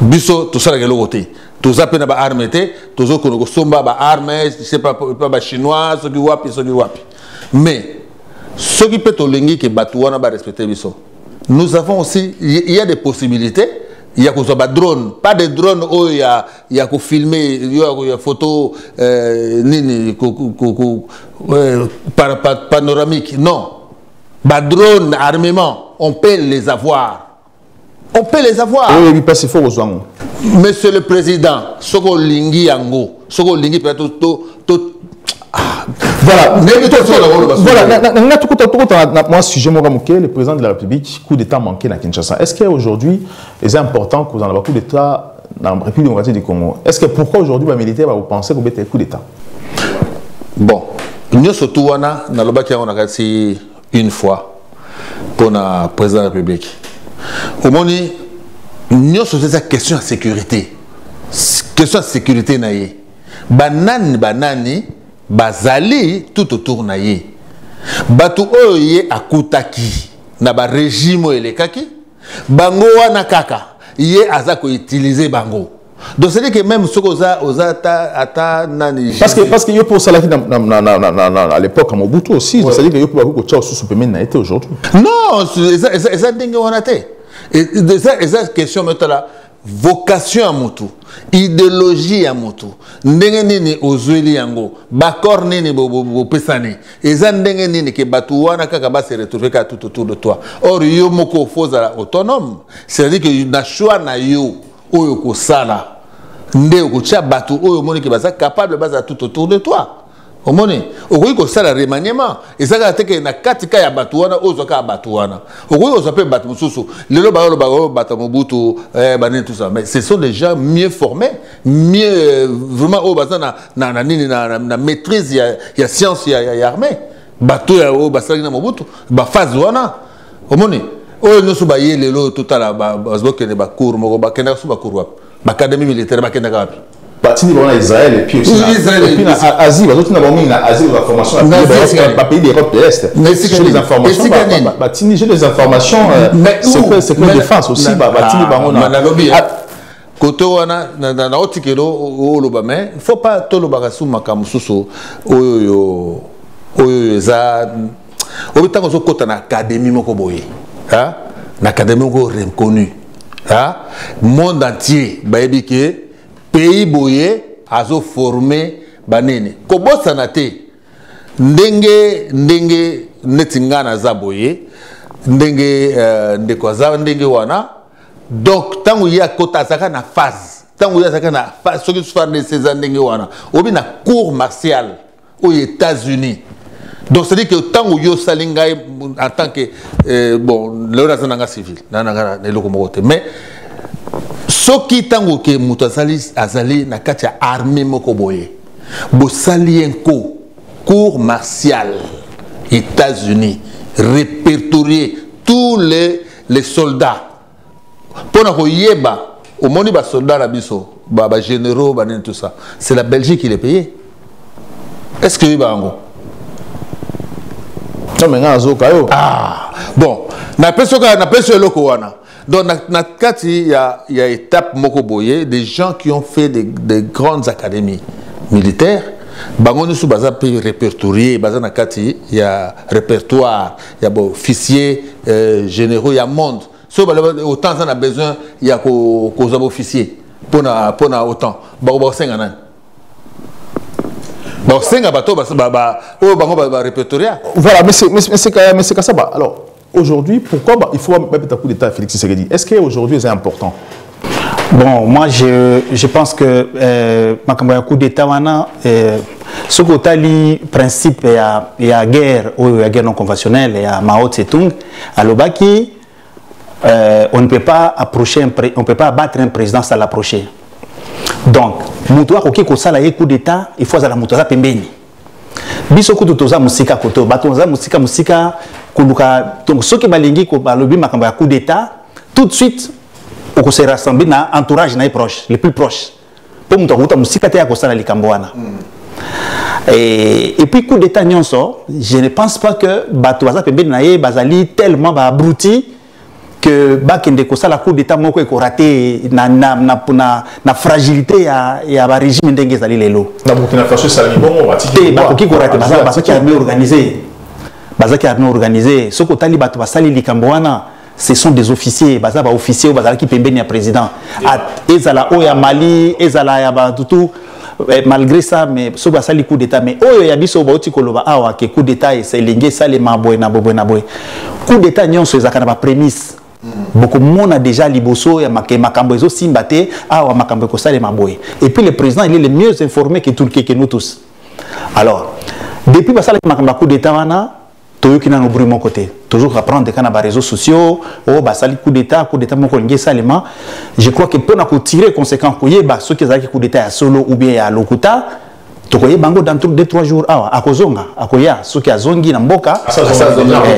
biso to sala ke lokote to zape na ba arme te to zo ko somba ba arme c'est pas ba chinois so ki wapi. Mais ce qui peut te lengi que Batouana va respecter biso. Nous avons aussi, il y a des possibilités. Il y a des drones, pas des drones où il y a qu'on filmer, il y a photo panoramique. Non, des drones armement, on peut les avoir. On peut les avoir. Oui, parce qu'il faut aux Monsieur le Président, Soko Lingi Yango, Soko Lingi peut-être voilà, moi sujet le président de la République, coup d'État manqué dans Kinshasa. Est-ce qu'aujourd'hui, c'est important que vous en avez coup d'État dans la République démocratique du Congo? Est-ce que pourquoi aujourd'hui les militaires vous pensez que vous avez un coup d'État? Bon, nous surtout on a une fois pour le président de la République. Au moment nous sur cette question de sécurité, question de sécurité naïe, banani bazali tout autour na ye batu oyo ye akutaki na ba régime elekaki bango wana kaka ye aza ko utiliser bango donc c'est dire que même ce oza ata nani parce que yo pour ça à l'époque à Mobutu aussi c'est dire que yo pour ko tcha sous paiement na été aujourd'hui non ça dingue wana te et ça question maintenant vocation à Motu, idéologie à Motu, ndenge nini ozweli yango, bakor nini bo pesani, eza ndenge nini ke batu wana kaka ba se retrouver ka tout autour de toi. Or yo moko foza autonome, c'est-à-dire que na choix na yo oyo ko sala, nde ko tia batu oyo moni ke baza capable baza tout autour de toi. Omoni, okoyi ko sala remaniement, ezaka teke na katika ya batu wana ozoka batu wana. Okoyi ozape batu mususu, lelo ba batu Mobutu bané tout ça, mais ce sont des gens mieux formés, mieux vraiment au bazan na maîtrise ya science ya armée. Batu ya o basali na Mobutu, ba phase wana. Omoni, oyo nyoso ba ye lelo totala ba bazboke ne ba cours moko ba kenda su ba cours wap. Ba académie militaire ba kenda kapi. Parti de Israël et puis aussi en Asie, parce que nous avons mis en Asie la formation dans pays d'Europe de l'Est. J'ai des informations, j'ai des informations, c'est que défense aussi. Côté wana na otikelo o loba mais il faut pas to loba kasu makamususu oyo za obitango so kota na académie moko boye hein na académie moko reconnu hein monde entier bayebi ke pays boye azo formé banene kobosana te ndenge netingana za boye ndenge ndeko za ndenge wana donc tangu ya kota zaka na phase tant que ça kana ce que faire de ces années wana obi na cour martiale aux États-Unis. Donc c'est à dire que tant que yo salinga en tant que bon le razananga civil nanga ne lokomote mais ce qui tant que mutasali azali na kati armée moko boye bo salienko cour martiale États-Unis répertorier tous les soldats pour na yeba au monde ba soldats la biso ba généraux ba tout ça c'est la Belgique qui les paye. Est-ce que ba ngo non mais nga zo kayo ah bon na peso loko wana donc na kati il y a étape moko boye des gens qui ont fait des grandes académies militaires bango nyusu baza pe répertorier baza na kati il y a répertoire il y a officiers généraux il y a monde so autant ça a besoin il y a ko officier pour na autant ba senga nan ba senga bato ba répertorier voilà mais c'est ça bah alors aujourd'hui pourquoi il faut mettre un coup d'état à Félix Tshisekedi est-ce que aujourd'hui c'est important? Bon, moi je pense que ma coup d'état wana ce que principe il y a guerre ou il y a guerre non conventionnelle il y a Mao Tse-tung à l'Obaki on ne peut pas abattre un président sans l'approcher. Donc mutua koki ko sala ye coup d'état il faut ala mutua pembeni biso kutu toza musika koto batonza musika kuluka donc ceux qui balingi ko balobi makambo ya coup d'état tout de suite on se rassemble na entourage na proche les plus proches pour mutua musika te ya ko sala likambo wana et puis coup d'état nyonso je ne pense pas que batoza pembeni na ye bazali tellement ba abruti que bakende ko sala coup d'état moko ko raté na fragilité ya ba régime ndenge zali lelo na Burkina Faso ça li bon te ba ko raté baza ki armée organisée ce ko tali bato basali likambo wana ce sont des officiers baza ba officiers baza ki pembeni ya président ezala o ya Mali ezala ya ba tutu malgré ça mais so basali coup d'état mais oyo ya biso ba oti koloba awa ke coup d'état c'est lingue sale maboy na boy coup d'état nyonso ezaka na ba prémisse beaucoup de monde a déjà liboso ya makambo ezo simbate awa makambo ko sale maboy et puis le président il est le mieux informé que nous tous. Alors depuis basala makambo coup d'état wana toyoki na no bruit mon côté toujours apprendre kana ba réseaux sociaux o basali coup d'état moko lingi salema je crois que pour na ko tirer conséquence ko yeba ceux qui ezaki coup d'état ya solo ou bien ya lokuta tokoye bango dans 2-3 jours awa akozonga akoya soki azongi na mboka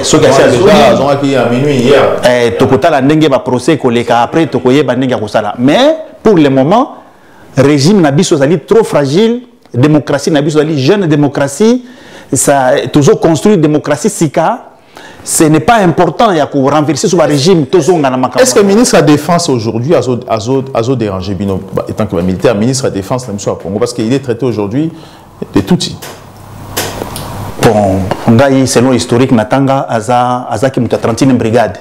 soki azongi à minuit hier tokotala ndenge ba procès koleka après tokoye ba ndenge akosala mais pour le moment régime na biso zali trop fragile démocratie na biso zali jeune démocratie ça toujours construire démocratie sika ce n'est pas important il y a pour renverser sur le régime tozonga na makambo. Est-ce que le ministre de la Défense aujourd'hui a dérangé Bino étant que militaire ministre de la Défense la mission à Congo parce qu'il est traité aujourd'hui de Tutsi? Bon, ngai selon historique natanga azaki muta 30e brigade.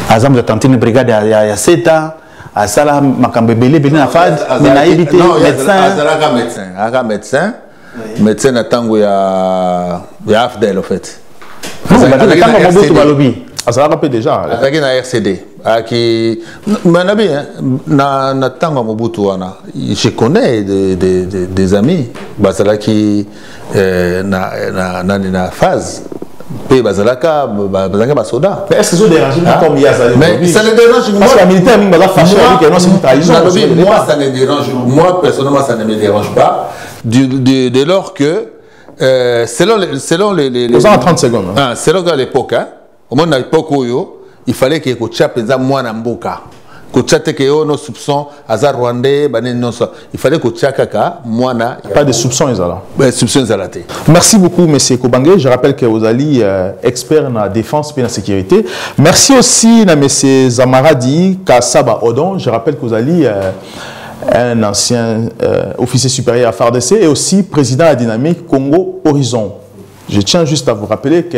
Azam de 30e brigade ya seta asala makambo belé na fad na éviter médecin natango ya AFDEL en fait. Non, ça va déjà. Azaki na RCD. Aki manabi na tango Mobutu wana. Je connais des amis bazalaki na phase. Pe bazalaka basoda. Mais est-ce que ça dérange comme il y a ça? Mais ça ne dérange pas. Parce que la militaire même baza fâché avec que non c'est une trahison. Moi ça ne dérange. Moi personnellement ça ne me dérange pas dès lors que selon les Nous avons 30 secondes. Ah, selon à l'époque, au moment de l'époque où il fallait que Kocha pesa moins Mboka. Kocha te que nos soupçons azar rwandais banen non ça. Il fallait que Kocha kaka moins pas de soupçons ils là. Soupçons zalaté. Merci beaucoup monsieur Kobange. Je rappelle que vous allez expert en défense et en sécurité. Merci aussi à monsieur Zamaradi Kassaba Odon. Je rappelle que vous allez un ancien officier supérieur à FARDC et aussi président de la dynamique Congo Horizon. Je tiens juste à vous rappeler que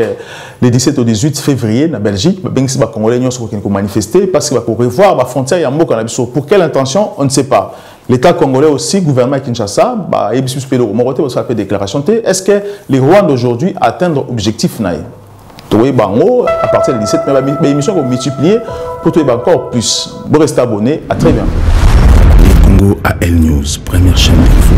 le 17 au 18 février, en Belgique, les Congolais ont manifesté parce qu'ils vont revoir la frontière. Pour quelle intention, on ne sait pas. L'État congolais aussi, le gouvernement Kinshasa, a fait déclaration. Est-ce que les Rwandais d'aujourd'hui atteignent l'objectif? À partir du 17, l'émission va multiplier pour trouver encore plus. Vous restez abonnés. À très bientôt. Congo AL News, première chaîne d'info.